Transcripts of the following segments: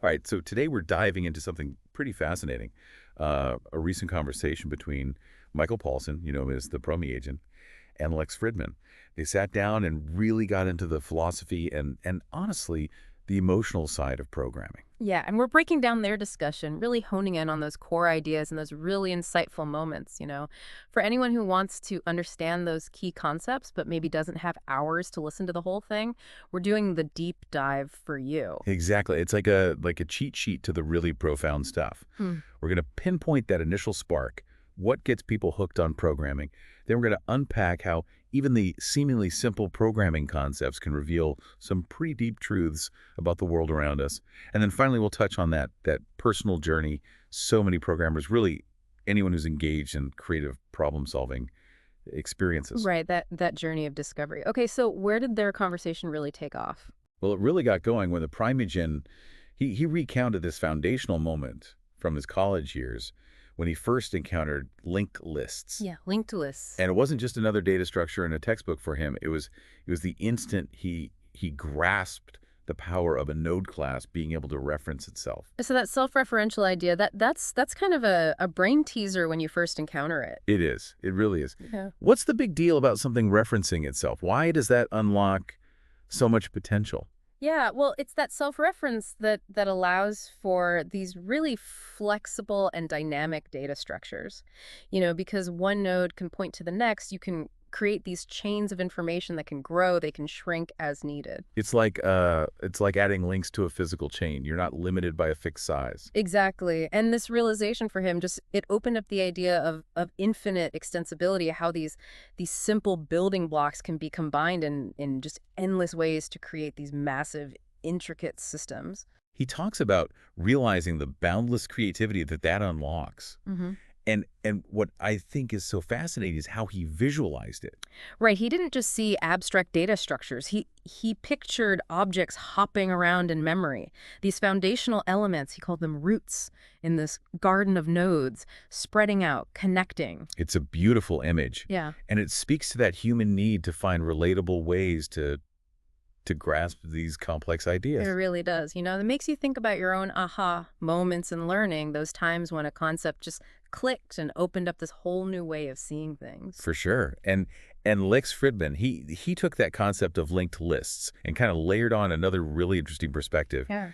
All right, so today we're diving into something pretty fascinating. A recent conversation between Michael Paulson, you know him as ThePrimeagen, and Lex Fridman. They sat down and really got into the philosophy and honestly, the emotional side of programming. Yeah, and we're breaking down their discussion, really honing in on those core ideas and those really insightful moments. For anyone who wants to understand those key concepts, but maybe doesn't have hours to listen to the whole thing, we're doing the deep dive for you. Exactly. It's like a cheat sheet to the really profound stuff. Hmm. We're going to pinpoint that initial spark, what gets people hooked on programming. Then we're going to unpack how even the seemingly simple programming concepts can reveal some pretty deep truths about the world around us. And then finally, we'll touch on that personal journey so many programmers, really anyone who's engaged in creative problem solving experiences. Right, that journey of discovery. Okay, so where did their conversation really take off? Well, it really got going when the Primeagen, he recounted this foundational moment from his college years when he first encountered linked lists. Yeah, linked lists. And it wasn't just another data structure in a textbook for him. It was the instant he grasped the power of a node class being able to reference itself. So that self-referential idea, that's kind of a brain teaser when you first encounter it. It is. It really is. Yeah. What's the big deal about something referencing itself? Why does that unlock so much potential? Yeah, well, it's that self-reference that allows for these really flexible and dynamic data structures. Because one node can point to the next, you can create these chains of information that can grow, they can shrink as needed. It's like adding links to a physical chain. You're not limited by a fixed size. Exactly. And this realization for him just it opened up the idea of infinite extensibility, how these simple building blocks can be combined in just endless ways to create these massive, intricate systems. He talks about realizing the boundless creativity that unlocks. Hmm. And what I think is so fascinating is how he visualized it. Right. He didn't just see abstract data structures. He pictured objects hopping around in memory. These foundational elements, he called them roots in this garden of nodes, spreading out, connecting. It's a beautiful image, Yeah. and it speaks to that human need to find relatable ways to grasp these complex It ideas. really does. It makes you think about your own aha moments in learning, those times when a concept just clicked and opened up this whole new way of seeing things. For sure. And Lex Fridman, he took that concept of linked lists and kind of layered on another really interesting perspective. Yeah.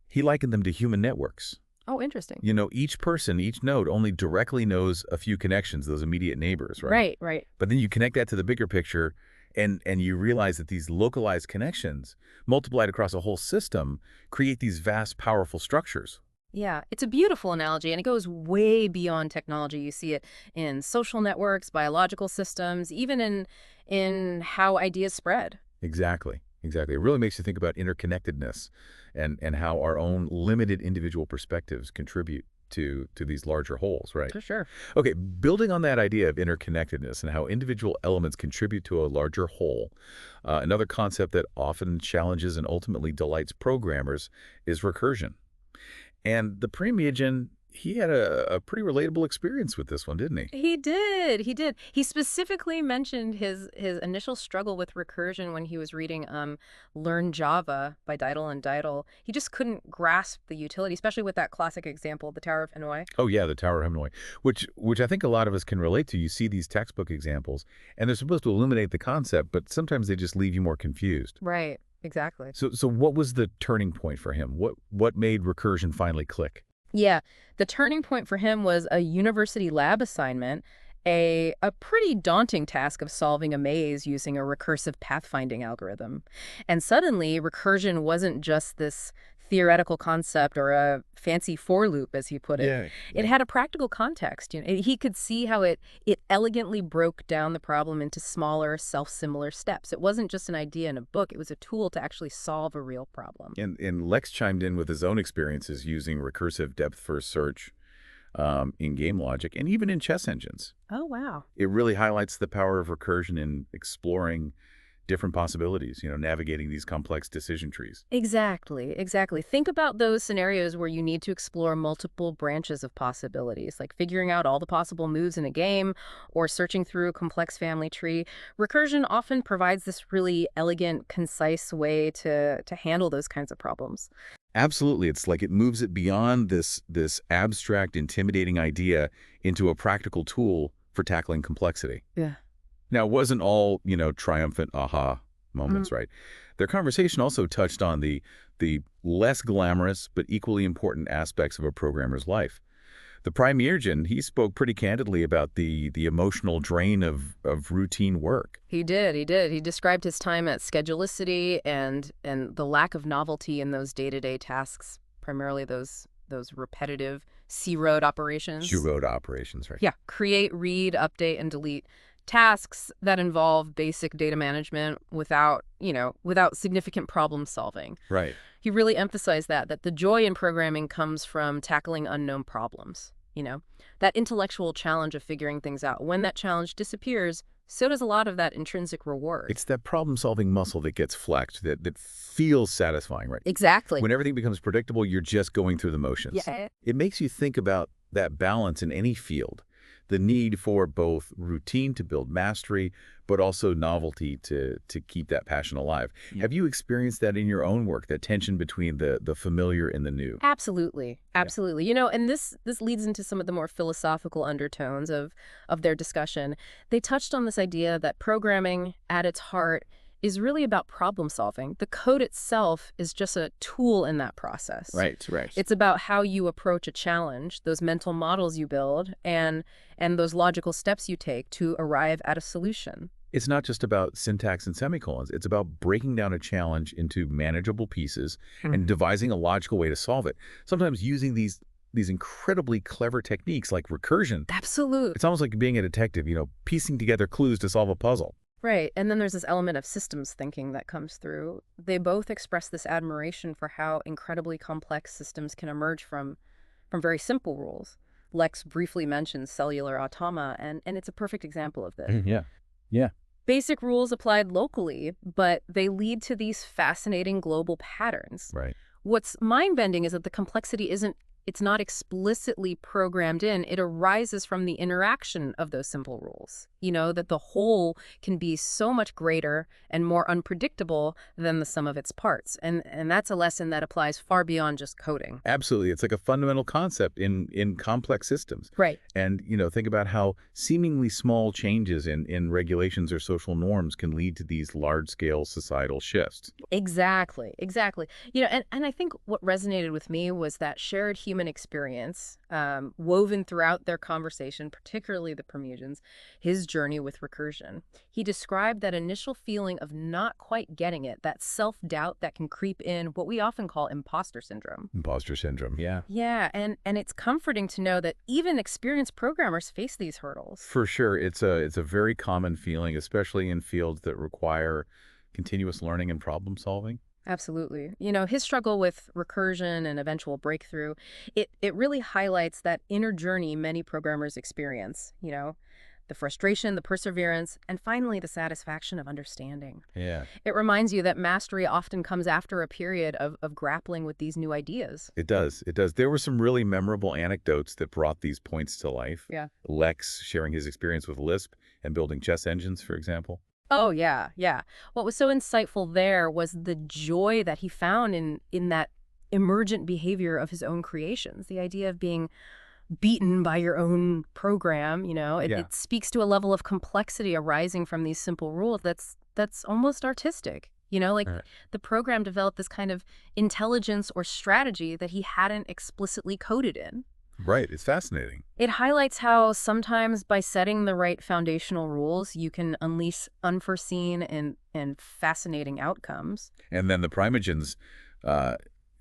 He likened them to human networks. Oh, interesting. Each person, each node only directly knows a few connections, those immediate neighbors, right? Right, right. But then you connect that to the bigger picture and you realize that these localized connections multiplied across a whole system create these vast, powerful structures. Yeah, it's a beautiful analogy, and it goes way beyond technology. You see it in social networks, biological systems, even in how ideas spread. Exactly. Exactly. It really makes you think about interconnectedness and how our own limited individual perspectives contribute to these larger wholes, right? For sure. Okay, building on that idea of interconnectedness and how individual elements contribute to a larger whole, another concept that often challenges and ultimately delights programmers is recursion. And the Premiagen, he had a pretty relatable experience with this one, didn't he? He did. He did. He specifically mentioned his initial struggle with recursion when he was reading Learn Java by Deitel and Deitel. He just couldn't grasp the utility, especially with that classic example, the Tower of Hanoi. Oh yeah, the Tower of Hanoi, which I think a lot of us can relate to. You see these textbook examples, and they're supposed to illuminate the concept, but sometimes they just leave you more confused. Right. Exactly. So what was the turning point for him? What made recursion finally click? Yeah, the turning point for him was a university lab assignment, a pretty daunting task of solving a maze using a recursive pathfinding algorithm. And suddenly, recursion wasn't just this theoretical concept or a fancy for loop, as he put it. Yeah, It yeah. had a practical context. He could see how it elegantly broke down the problem into smaller, self-similar steps. It wasn't just an idea in a book; it was a tool to actually solve a real problem. And Lex chimed in with his own experiences using recursive depth-first search in game logic and even in chess engines. Oh, wow. It really highlights the power of recursion in exploring different possibilities, navigating these complex decision trees. Exactly, exactly. Think about those scenarios where you need to explore multiple branches of possibilities, like figuring out all the possible moves in a game or searching through a complex family tree. Recursion often provides this really elegant, concise way to handle those kinds of problems. Absolutely. It's like it moves it beyond this abstract, intimidating idea into a practical tool for tackling complexity. Yeah. Now, it wasn't all, triumphant aha Mm. moments, right? Their conversation also touched on the less glamorous but equally important aspects of a programmer's life. ThePrimeagen, he spoke pretty candidly about the emotional drain of routine work. He did, he did. He described his time at Schedulicity and the lack of novelty in those day-to-day tasks, primarily those repetitive C-road She operations. wrote operations, right? Yeah, create, read, update, and delete tasks that involve basic data management without significant problem solving. Right. He really emphasized that the joy in programming comes from tackling unknown problems. That intellectual challenge of figuring things out. When that challenge disappears, so does a lot of that intrinsic reward. It's that problem-solving muscle that gets flexed, that feels satisfying, right? Exactly. When everything becomes predictable, you're just going through the motions. Yeah. It makes you think about that balance in any field, the need for both routine to build mastery, but also novelty to keep that passion alive. Yeah. Have you experienced that in your own work, that tension between the familiar and the new? Absolutely. Yeah. Absolutely. And this leads into some of the more philosophical undertones of their discussion. They touched on this idea that programming at its heart is really about problem solving. The code itself is just a tool in that process. Right, right. It's about how you approach a challenge, those mental models you build, and those logical steps you take to arrive at a solution. It's not just about syntax and semicolons. It's about breaking down a challenge into manageable pieces and devising a logical way to solve it. Sometimes using these incredibly clever techniques like recursion. Absolute. It's almost like being a detective, piecing together clues to solve a puzzle. Right. And then there's this element of systems thinking that comes through. They both express this admiration for how incredibly complex systems can emerge from very simple rules. Lex briefly mentions cellular automata, and it's a perfect example of this. Yeah. Yeah. Basic rules applied locally, but they lead to these fascinating global patterns. Right. What's mind-bending is that the complexity it's not explicitly programmed in. It arises from the interaction of those simple rules. That the whole can be so much greater and more unpredictable than the sum of its parts. And that's a lesson that applies far beyond just coding. Absolutely. It's like a fundamental concept in complex systems. Right. And, think about how seemingly small changes in regulations or social norms can lead to these large-scale societal shifts. Exactly, exactly. And I think what resonated with me was that shared human experience woven throughout their conversation, particularly the Primeagen's, his journey with recursion. He described that initial feeling of not quite getting it, that self-doubt that can creep in, what we often call imposter syndrome. Imposter syndrome, yeah. Yeah, and it's comforting to know that even experienced programmers face these hurdles. For sure. It's a very common feeling, especially in fields that require continuous learning and problem solving. Absolutely. His struggle with recursion and eventual breakthrough, it really highlights that inner journey many programmers experience, the frustration, the perseverance, and finally the satisfaction of understanding. Yeah. It reminds you that mastery often comes after a period of grappling with these new ideas. It does. It does. There were some really memorable anecdotes that brought these points to life. Yeah. Lex sharing his experience with Lisp and building chess engines, for example. Oh, yeah, yeah. What was so insightful there was the joy that he found in that emergent behavior of his own creations, the idea of being beaten by your own program. Yeah. It speaks to a level of complexity arising from these simple rules that's almost artistic. Like Right. the program developed this kind of intelligence or strategy that he hadn't explicitly coded in. Right. It's fascinating. It highlights how sometimes by setting the right foundational rules, you can unleash unforeseen and fascinating outcomes. And then the Primeagen's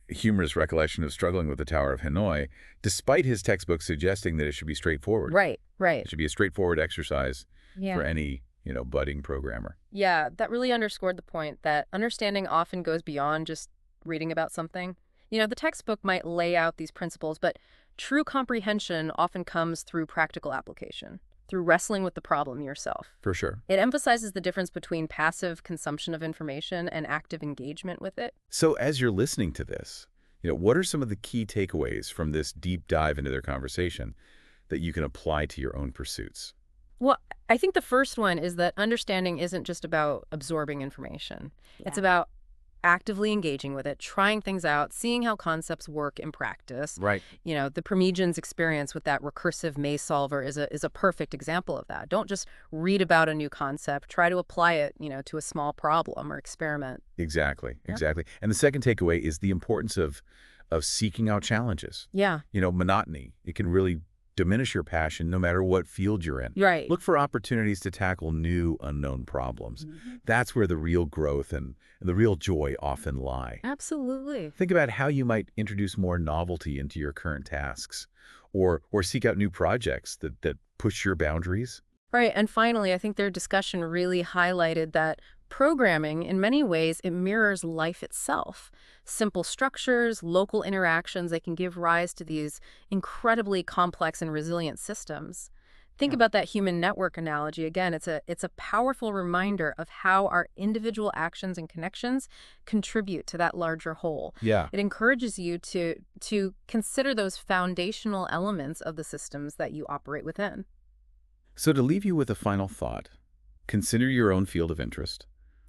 humorous recollection of struggling with the Tower of Hanoi, despite his textbook suggesting that it should be straightforward. Right, right. It should be a straightforward exercise Yeah. for any, budding programmer. Yeah, that really underscored the point that understanding often goes beyond just reading about something. The textbook might lay out these principles, but true comprehension often comes through practical application, through wrestling with the problem yourself. For sure. It emphasizes the difference between passive consumption of information and active engagement with it. So as you're listening to this, what are some of the key takeaways from this deep dive into their conversation that you can apply to your own pursuits? Well, I think the first one is that understanding isn't just about absorbing information. It's Yeah. about actively engaging with it, trying things out, seeing how concepts work in practice. Right. The Primeagen's experience with that recursive maze solver is a perfect example of that. Don't just read about a new concept, try to apply it, to a small problem or experiment. Exactly, Yep. exactly. And the second takeaway is the importance of seeking out challenges. Yeah, Monotony, it can really diminish your passion no matter what field you're in. right. Look for opportunities to tackle new, unknown problems. Mhm. That's where the real growth and the real joy often lie. Absolutely. Think about how you might introduce more novelty into your current tasks or seek out new projects that push your boundaries. Right. And finally, I think their discussion really highlighted that programming, in many ways, it mirrors life itself. Simple structures, local interactions, they can give rise to these incredibly complex and resilient systems. Think Yeah. about that human network analogy. Again, it's a powerful reminder of how our individual actions and connections contribute to that larger whole. Yeah. It encourages you to consider those foundational elements of the systems that you operate within. So to leave you with a final thought, consider your own field of interest.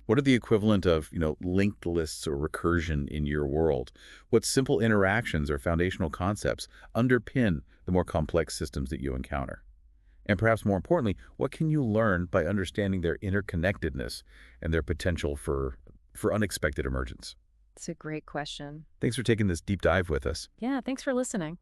What are the equivalent of, linked lists or recursion in your world? What simple interactions or foundational concepts underpin the more complex systems that you encounter? And perhaps more importantly, what can you learn by understanding their interconnectedness and their potential for unexpected emergence? It's a great question. Thanks for taking this deep dive with us. Yeah, thanks for listening.